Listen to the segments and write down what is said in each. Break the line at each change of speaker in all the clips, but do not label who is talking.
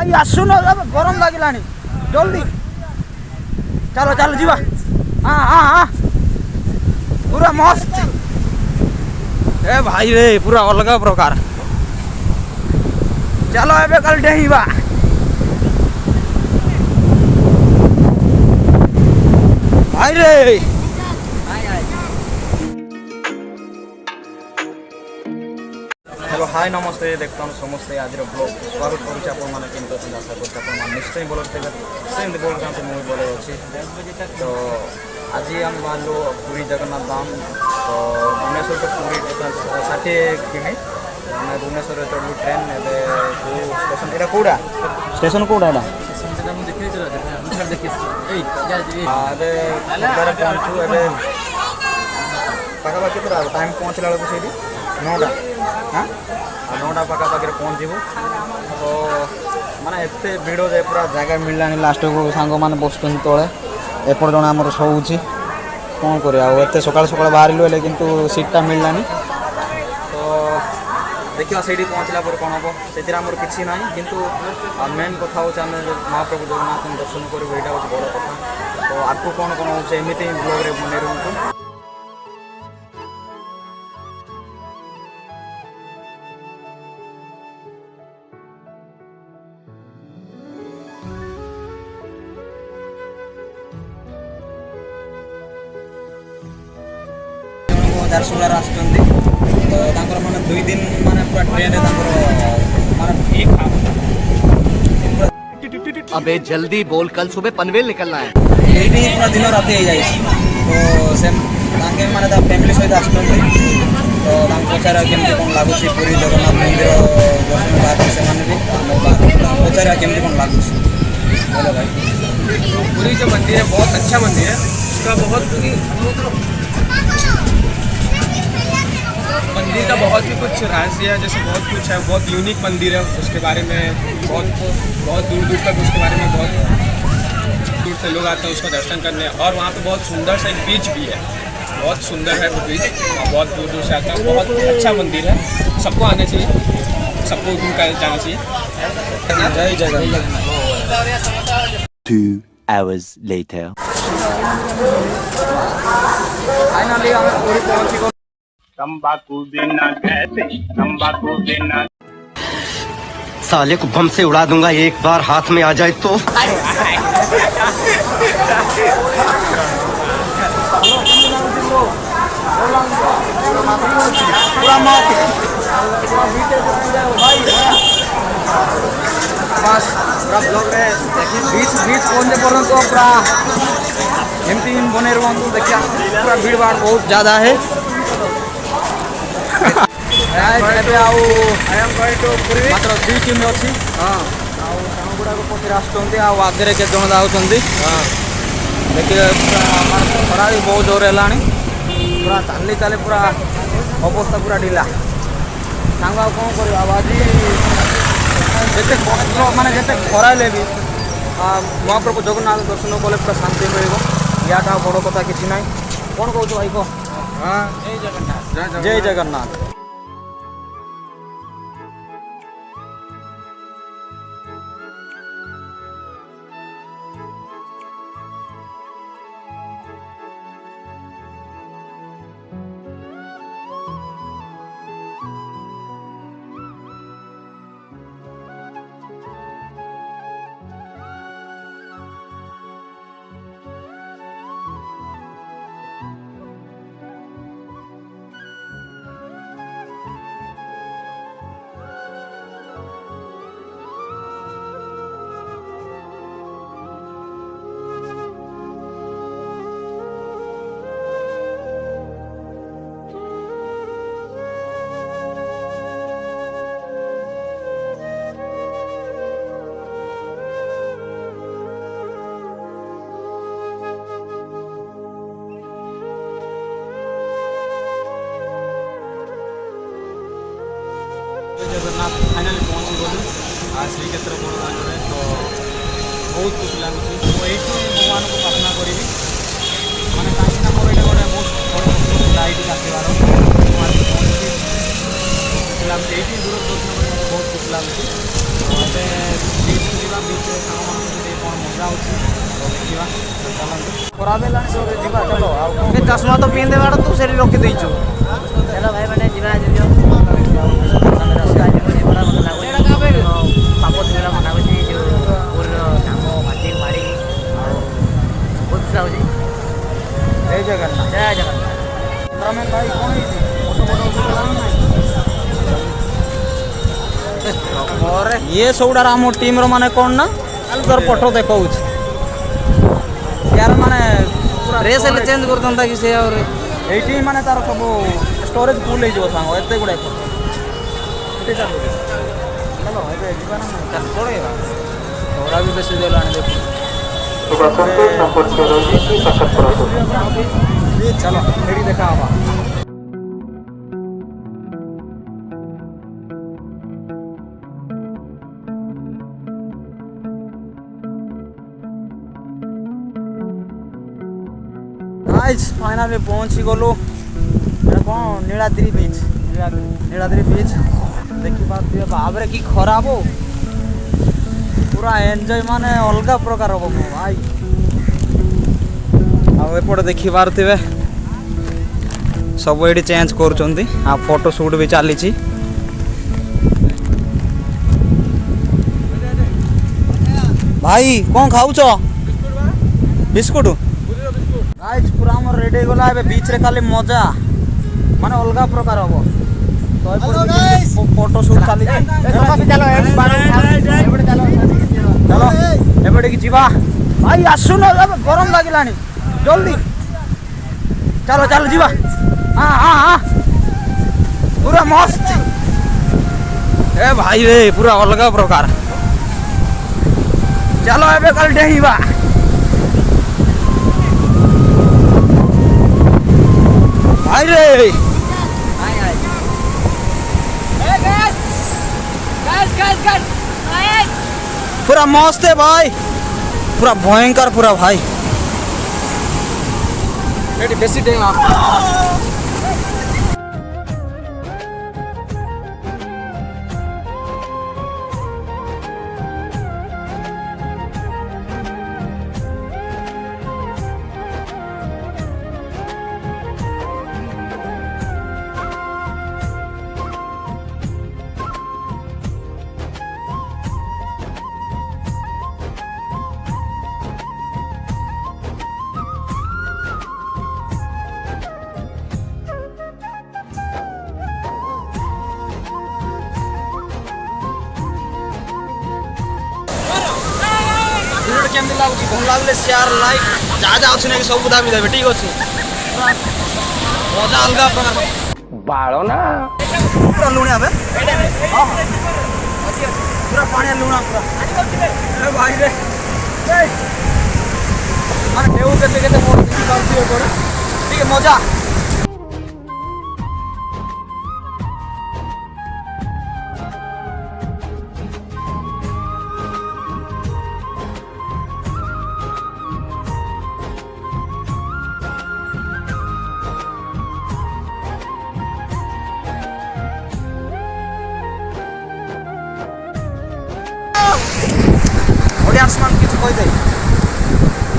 भाई आसुन गरम लगे जल्दी चलो चलो जीवा हाँ हाँ हाँ पूरा मस्त ए भाई रे पूरा अलग प्रकार चलो एबे कल डेहिबा भाई रे हेलो हाय नमस्ते देखता समस्ते आज ब्लॉग स्वागत करुँच आशा कर निश्चय बोल सेमती बोल मुझे बोल अच्छी तो आज आम बाहर पुरी जगन्नाथ धाम तो भुवनेश्वर टू पुरी 60 किमी भुवनेश्वर चढ़ू ट्रेन स्टेशन यहाँ कौटा स्टेशन कौटा पहुँचू ए पाखापाखि तो टाइम पहुँचला बेलू से 9टा हाँ 9टा पाखापाखि पहुँचू तो माने एते भिड़ जे पूरा जगह मिललानी लास्ट को सांग मैंने बस तले एपट जन आमर शोची कौन कर सकाल सकाल बाहर किंतु सीटा मिललानी तो देखा से पहुँचला कौन हम से आमर कि ना किंतु मेन कथा हूँ आम महाप्रभु जगन्नाथ दर्शन करूँ यहाँ हूँ बड़ कथा तो आगू कौन कौन होमती ब्लॉग बने रुहतु झारसुगुड़ा आसुँच तो मैंने 2 दिन माने पूरा ट्रेन
अबे जल्दी बोल कल सुबह पनवेल निकलना है
ये पूरा दिन राति हो जाए तो से मैंने फैमिली सहित आसुँच तो पचार केमती कौन लगुच पुरी जगन्नाथ मंदिर दर्शन बाहर से पचार केमती कौन लगुच बोलो भाई
पुरी जो मंदिर है बहुत अच्छा मंदिर है उसका बहुत मंदिर का बहुत ही कुछ रहस्य है जैसे बहुत कुछ है बहुत यूनिक मंदिर है उसके बारे में बहुत दूर दूर तक उसके बारे में बहुत दूर से लोग आते हैं उसका दर्शन करने और वहाँ पे बहुत सुंदर सा एक बीच भी है बहुत सुंदर है वो बीच और बहुत दूर दूर से आते हैं बहुत अच्छा मंदिर है सबको आना चाहिए सबको घूम कर जाना चाहिए
जय जगन्नाथ
2 hours later
फाइनली हमें पूरी पहुँची गए
तंबाकू देना कैसे तंबाकू देना
साले को बम से उड़ा दूंगा एक बार हाथ में आ जाए तो
बस पूरा ब्लॉग बीच पहुँचे पर्यंत पूरा एमती बने रुहतु देखिए पूरा भीड़ भाड़ बहुत ज़्यादा है मात्र 2 टीम अच्छी गुड़ाक पचर आगे के जन जाऊँच देखिए खरा भी बहुत जोर है पूरा चाली चाली पूरा अवस्था पूरा ढिला सांग कौन कर आज जिते कष्ट माने जिते खराइले भी महाप्रभु जगन्नाथ दर्शन कले पूरा शांति मिल या बड़ कथा कि ना कौन कौच भाई कह जय जगन्नाथ जगन्नाथ फाइनाली पहुँची गलु श्रीक्षेत्र बड़दान तो बहुत खुशी लगुच तो ये भगवान को प्रार्थना करी मैंने कहीं मोर ये गोटे बहुत बड़ कष्ट ये आसबार खुशी लगुच ये दूर दर्शन बहुत खुशी लगुच ଖରା ଦେଲାଣି ତ ଯିବା ଚାଲ ଆଉ ଏ ଚଷମା ତ ପିନ୍ଧି ଦେବାଟା ତୁ ସେଠି ରଖିଦେଇଛୁ
चलो भाई मैंने जीवा आज जो पापड़ मेरा मना जो नाम माटी मारी बहुत खुश होगी
ଜୟ ଜଗନ୍ନାଥ
जय जगन्नाथ
କ୍ୟାମେରାମ୍ୟାନ ଭାଇ କ'ଣ ହେଇଛି ଫଟୋ ଇଏ ସବୁଟାର ଆମ ଟିମ୍ର ମାନେ କ'ଣ ନା କାଲି ତୋର ଫଟୋ ଦେଖାଉଛି यार ମାନେ
ड्रेस हेल्ले चेंज करता कि से और
এইটি ମାନେ ତାର ସବୁ ଷ୍ଟୋରେଜ ଫୁଲ୍ ହେଇଯିବ ସାଙ୍ଗ ଏତେ ଗୁଡ଼ାଏ ଫଟୋ ଏଠି ଚାଲୁ ଚାଲ ଏବେ ଯିବା ନା ଚାଲ ପଳେଇବା ଖରା ବି ବେଶୀ ଦେଲାଣି ଦେଖ ଚାଲ ଏଠି ଦେଖା ହବା गाइस फाइनली पहुँची गलु कौन नीलाद्री बीच नीलाद्री बीच देखी पारे बाबरे कि खराब हो पूरा एंजॉय माने अलग प्रकार हम भाई आउट देखी पारे सब ये चेंज कर फोटो शूट भी चली भाई कौन खाऊ बिस्कुट गाइस पूरा हमर रेडी गला एबे बीच रे खाली मजा माने अलग प्रकार हबो तो फोटो शूट चली चलो एबडे की जीवा भाई आसु न गरम लागिलानी जल्दी चलो चलो जीवा हां हां हां पूरा मस्त ए भाई रे पूरा अलग प्रकार चलो एबे कल डेहिबा भाई रे पूरा मस्त है भाई पूरा भयंकर पूरा भाई बेसी टाइम केमती लगुच भल लगे शेयर लाइक जहाँ जहाँ अच्छे सब दाबी देवे ठीक अच्छे मजा अलग प्रकार
बाड़ो ना
पूरा लुणिया पूरा पानी लुणा पूरा भाई रे माने ढेउ केते केते मोर ठीक है मजा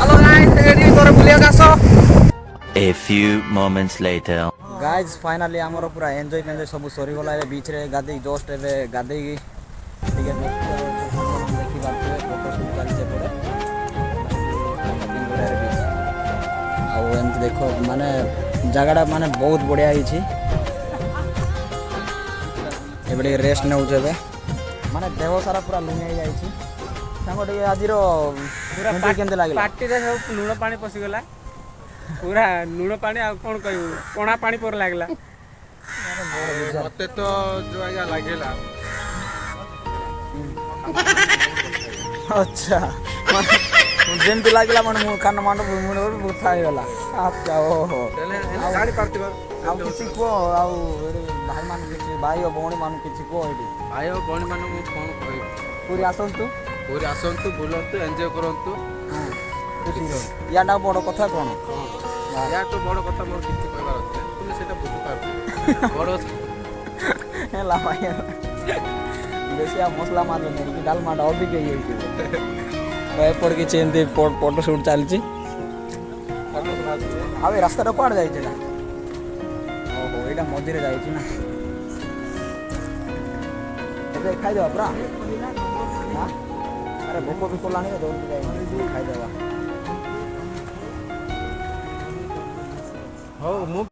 हेलो गाइस रेडी तोरे बुलिया गासो
A few moments later.
Guys finally हमर पूरा एन्जॉय सब सरी गला ए बीच रे गादी जस्ट एबे गादी ठीक है देखि बात फोटो शूट कर जे पड़े आ एंत देखो माने जगहटा माने बहुत बढ़िया ही छी एबे रेस्ट नउ जेबे माने देह सारा पूरा लुनिया जाई छी सांगटे आज पूरा केमते लागला
पार्टी रे सब लूण पानी पसी गला पूरा लूण पानी आ कोन कहू कोणा पानी पर लागला मते तो जो आया लागेला
अच्छा जेमती लागला मन मु कान मांड मुंड बुथा हो गला अच्छा ओहो
गाड़ी पार्टी पर
आ किछि को आ भाई मान किछि भाई और भौणी मान किछि को एडी
भाई और भौणी मान मु फोन कहि
पूरी आसंतु
बुलंतु एंजॉय करंतु
खुशी हो याडा बड़ कथा कोन
या तो बड़ कथा मोर किछि कहबार अछि तुम सेटा बुझि पार बड़
हेला भाई बेसिया मसला मारले नहीं कि दाल माडा अभी के ये तो एपड़ कि चेंती फोटो शूट चलची ଆଉ ଏ ରାସ୍ତାଟା କୁଆଡ଼େ ଯାଇଛି ନା ଓହୋ ଏଇଟା ମଝିରେ ଯାଇଛି ନା ଏବେ ଖାଇଦେବା ପୁରା ଆରେ ଭୋକ ବି କଲାଣି ଜଲ୍ଦି ଯାଇ ଖାଇଦେବା ହଉ ମୁଁ